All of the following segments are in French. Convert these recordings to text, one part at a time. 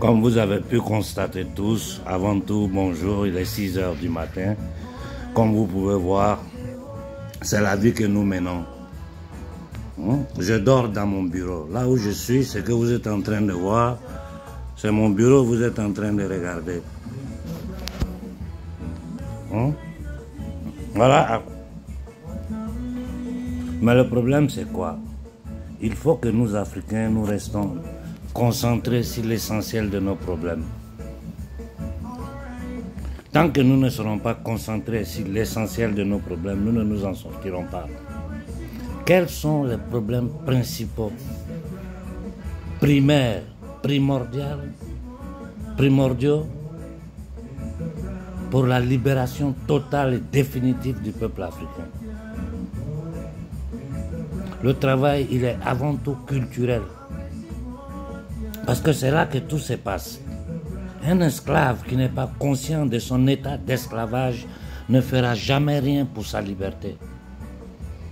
Comme vous avez pu constater tous, avant tout, bonjour, il est 6 heures du matin. Comme vous pouvez voir, c'est la vie que nous menons. Je dors dans mon bureau. Là où je suis, ce que vous êtes en train de voir, c'est mon bureau, vous êtes en train de regarder. Voilà. Mais le problème, c'est quoi? Il faut que nous, Africains, nous restons concentrés sur l'essentiel de nos problèmes. Tant que nous ne serons pas concentrés sur l'essentiel de nos problèmes, nous ne nous en sortirons pas. Quels sont les problèmes principaux, primaires, primordiaux pour la libération totale et définitive du peuple africain? Le travail, il est avant tout culturel. Parce que c'est là que tout se passe. Un esclave qui n'est pas conscient de son état d'esclavage ne fera jamais rien pour sa liberté.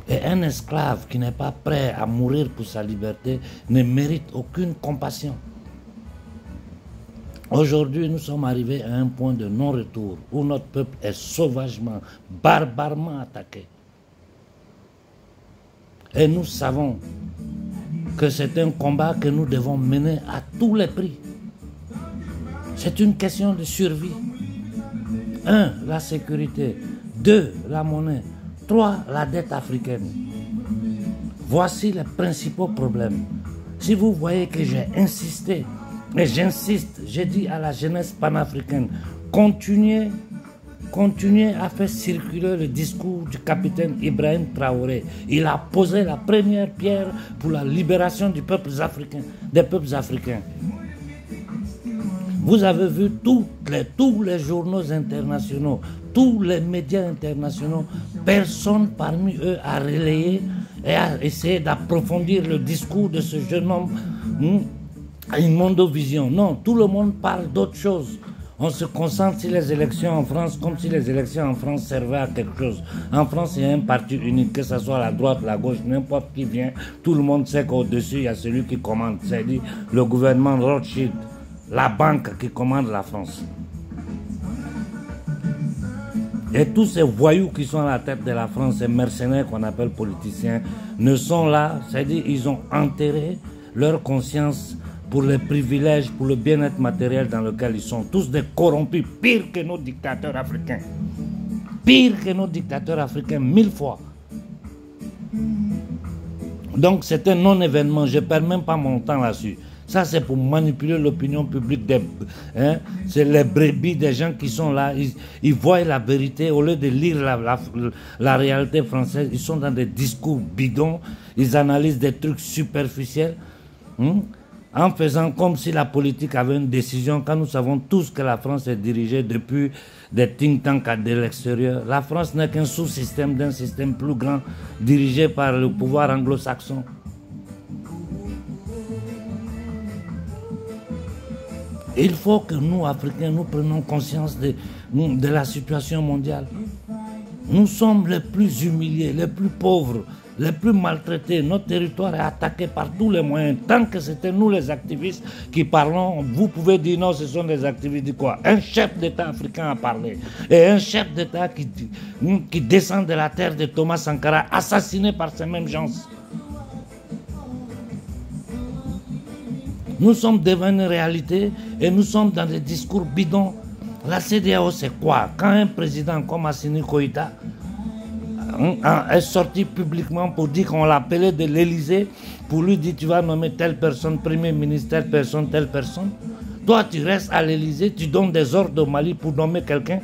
Et un esclave qui n'est pas prêt à mourir pour sa liberté ne mérite aucune compassion. Aujourd'hui, nous sommes arrivés à un point de non-retour où notre peuple est sauvagement, barbarement attaqué. Et nous savons que c'est un combat que nous devons mener à tous les prix. C'est une question de survie. 1. La sécurité. 2. La monnaie. 3. La dette africaine. Voici les principaux problèmes. Si vous voyez que j'ai insisté, et j'insiste, j'ai dit à la jeunesse panafricaine, continuez à faire circuler le discours du capitaine Ibrahim Traoré. Il a posé la première pierre pour la libération des peuples africains. Vous avez vu tous les journaux internationaux, tous les médias internationaux, personne parmi eux a relayé et a essayé d'approfondir le discours de ce jeune homme à une mondovision. Non, tout le monde parle d'autre chose. On se concentre sur les élections en France comme si les élections en France servaient à quelque chose. En France, il y a un parti unique, que ce soit la droite, la gauche, n'importe qui vient. Tout le monde sait qu'au-dessus, il y a celui qui commande. C'est-à-dire le gouvernement Rothschild, la banque qui commande la France. Et tous ces voyous qui sont à la tête de la France, ces mercenaires qu'on appelle politiciens, ne sont là, c'est-à-dire ils ont enterré leur conscience pour les privilèges, pour le bien-être matériel dans lequel ils sont. Tous des corrompus, pire que nos dictateurs africains. Pire que nos dictateurs africains, 1000 fois. Donc c'est un non-événement, je ne perds même pas mon temps là-dessus. Ça c'est pour manipuler l'opinion publique. C'est les brebis des gens qui sont là, ils voient la vérité, au lieu de lire la réalité française, ils sont dans des discours bidons, ils analysent des trucs superficiels. En faisant comme si la politique avait une décision, quand nous savons tous que la France est dirigée depuis des think tanks de l'extérieur. La France n'est qu'un sous-système d'un système plus grand, dirigé par le pouvoir anglo-saxon. Il faut que nous, Africains, nous prenions conscience de la situation mondiale. Nous sommes les plus humiliés, les plus pauvres, les plus maltraités. Notre territoire est attaqué par tous les moyens. Tant que c'était nous les activistes qui parlons, vous pouvez dire non, ce sont des activistes de quoi? Un chef d'État africain a parlé. Et un chef d'État qui descend de la terre de Thomas Sankara, assassiné par ces mêmes gens. Nous sommes devenus réalité et nous sommes dans des discours bidons. La CEDEAO, c'est quoi? Quand un président comme Assimi Goïta est sorti publiquement pour dire qu'on l'appelait de l'Élysée, pour lui dire tu vas nommer telle personne, premier ministre, telle personne. Toi, tu restes à l'Élysée, tu donnes des ordres au Mali pour nommer quelqu'un.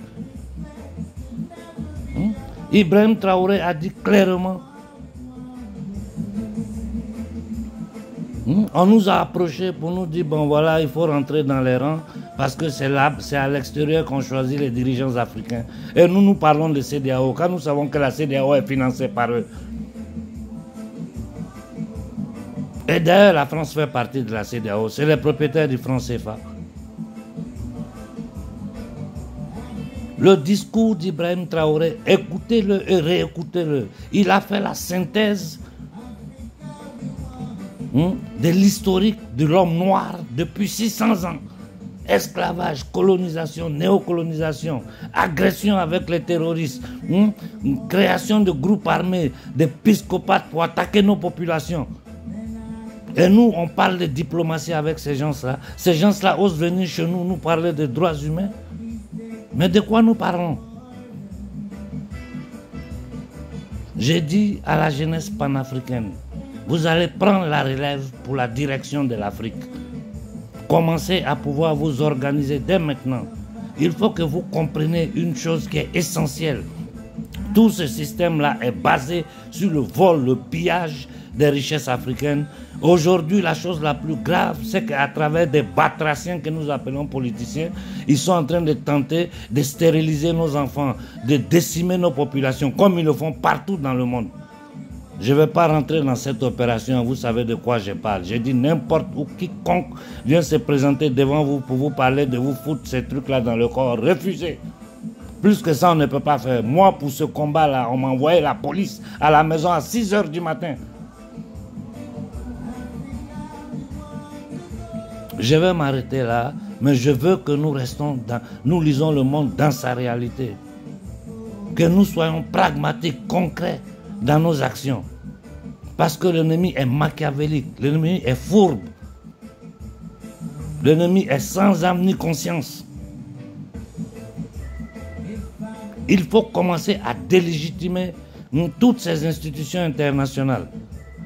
Ibrahim Traoré a dit clairement. On nous a approchés pour nous dire, bon voilà, il faut rentrer dans les rangs parce que c'est à l'extérieur qu'on choisit les dirigeants africains. Et nous parlons de CEDEAO, quand nous savons que la CEDEAO est financée par eux. Et d'ailleurs, la France fait partie de la CEDEAO, c'est les propriétaires du franc CFA. Le discours d'Ibrahim Traoré, écoutez-le et réécoutez-le. Il a fait la synthèse de l'historique de l'homme noir depuis 600 ans. esclavage, colonisation, néocolonisation, agression avec les terroristes, création de groupes armés, des psychopathes pour attaquer nos populations. Et nous, on parle de diplomatie avec ces gens-là. Ces gens-là osent venir chez nous, nous parler de droits humains. Mais de quoi nous parlons? J'ai dit à la jeunesse panafricaine, vous allez prendre la relève pour la direction de l'Afrique. Commencez à pouvoir vous organiser dès maintenant. Il faut que vous compreniez une chose qui est essentielle. Tout ce système-là est basé sur le vol, le pillage des richesses africaines. Aujourd'hui, la chose la plus grave, c'est qu'à travers des batraciens que nous appelons politiciens, ils sont en train de tenter de stériliser nos enfants, de décimer nos populations, comme ils le font partout dans le monde. Je ne vais pas rentrer dans cette opération, vous savez de quoi je parle. J'ai dit n'importe où, quiconque vient se présenter devant vous pour vous parler de vous foutre ces trucs-là dans le corps, refusez. Plus que ça, on ne peut pas faire. Moi, pour ce combat-là, on m'a envoyé la police à la maison à 6 h du matin. Je vais m'arrêter là, mais je veux que nous restons nous lisons le monde dans sa réalité. Que nous soyons pragmatiques, concrets dans nos actions. Parce que l'ennemi est machiavélique, l'ennemi est fourbe. L'ennemi est sans âme ni conscience. Il faut commencer à délégitimer toutes ces institutions internationales.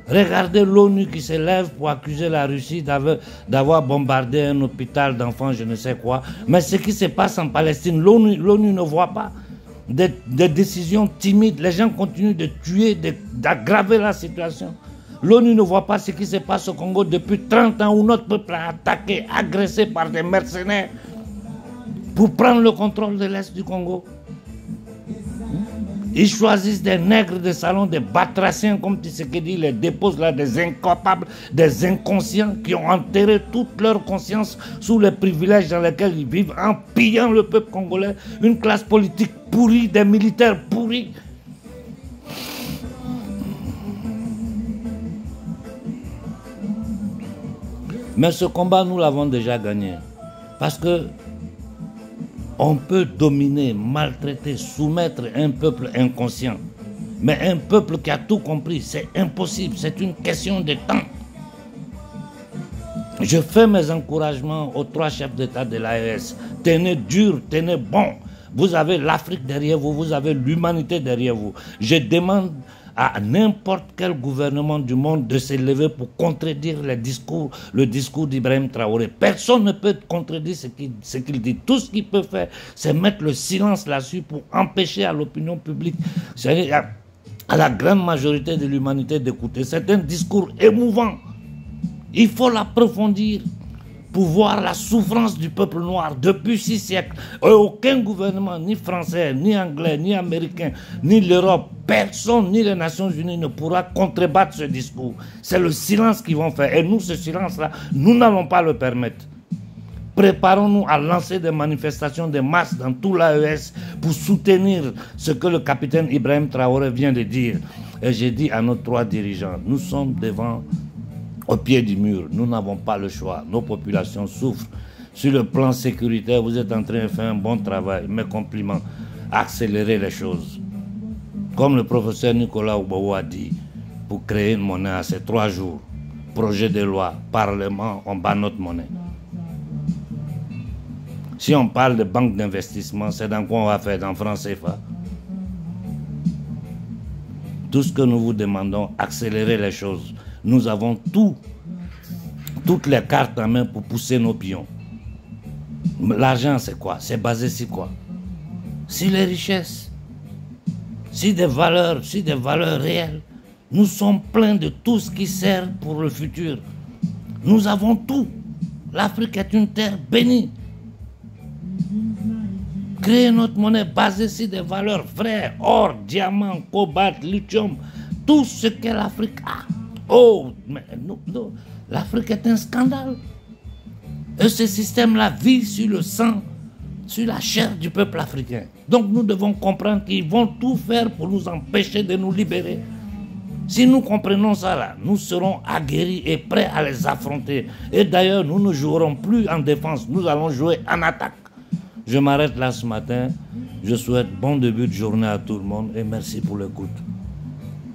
Regardez l'ONU qui se lève pour accuser la Russie d'avoir bombardé un hôpital d'enfants, je ne sais quoi. Mais ce qui se passe en Palestine, l'ONU ne voit pas des décisions timides. Les gens continuent de tuer, d'aggraver la situation. L'ONU ne voit pas ce qui se passe au Congo depuis 30 ans où notre peuple a attaqué, agressé par des mercenaires pour prendre le contrôle de l'Est du Congo. Ils choisissent des nègres de salon, des batraciens, comme Tshisekedi les dépose là, des incapables, des inconscients qui ont enterré toute leur conscience sous les privilèges dans lesquels ils vivent, en pillant le peuple congolais, une classe politique pourrie, des militaires pourris. Mais ce combat, nous l'avons déjà gagné. Parce que on peut dominer, maltraiter, soumettre un peuple inconscient. Mais un peuple qui a tout compris, c'est impossible, c'est une question de temps. Je fais mes encouragements aux 3 chefs d'État de l'AES. Tenez dur, tenez bon. Vous avez l'Afrique derrière vous, vous avez l'humanité derrière vous. Je demande à n'importe quel gouvernement du monde de se lever pour contredire le discours d'Ibrahim Traoré. Personne ne peut contredire ce qu'il dit. Tout ce qu'il peut faire, c'est mettre le silence là-dessus pour empêcher à l'opinion publique, à la grande majorité de l'humanité d'écouter. C'est un discours émouvant. Il faut l'approfondir pour voir la souffrance du peuple noir depuis 6 siècles. Aucun gouvernement, ni français, ni anglais, ni américain, ni l'Europe, personne, ni les Nations Unies ne pourra contrebattre ce discours. C'est le silence qu'ils vont faire. Et nous, ce silence-là, nous n'allons pas le permettre. Préparons-nous à lancer des manifestations de masse dans tout l'AES pour soutenir ce que le capitaine Ibrahim Traoré vient de dire. Et j'ai dit à nos 3 dirigeants, nous sommes au pied du mur, nous n'avons pas le choix, nos populations souffrent. Sur le plan sécuritaire, vous êtes en train de faire un bon travail, mes compliments, accélérer les choses. Comme le professeur Nicolas Oubaou a dit, pour créer une monnaie à ces 3 jours, projet de loi, parlement, on bat notre monnaie. Si on parle de banque d'investissement, c'est dans quoi on va faire, dans francs CFA. Tout ce que nous vous demandons, accélérer les choses. Nous avons toutes les cartes en main pour pousser nos pions. L'argent, c'est quoi? C'est basé sur quoi? Sur les richesses, sur des valeurs réelles. Nous sommes pleins de tout ce qui sert pour le futur. Nous avons tout. L'Afrique est une terre bénie. Créer notre monnaie basée sur des valeurs vraies, or, diamant, cobalt, lithium, tout ce que l'Afrique a. Oh, mais l'Afrique est un scandale. Et ce système-là vit sur le sang, sur la chair du peuple africain. Donc nous devons comprendre qu'ils vont tout faire pour nous empêcher de nous libérer. Si nous comprenons ça là, nous serons aguerris et prêts à les affronter. Et d'ailleurs, nous ne jouerons plus en défense, nous allons jouer en attaque. Je m'arrête là ce matin. Je souhaite bon début de journée à tout le monde et merci pour l'écoute.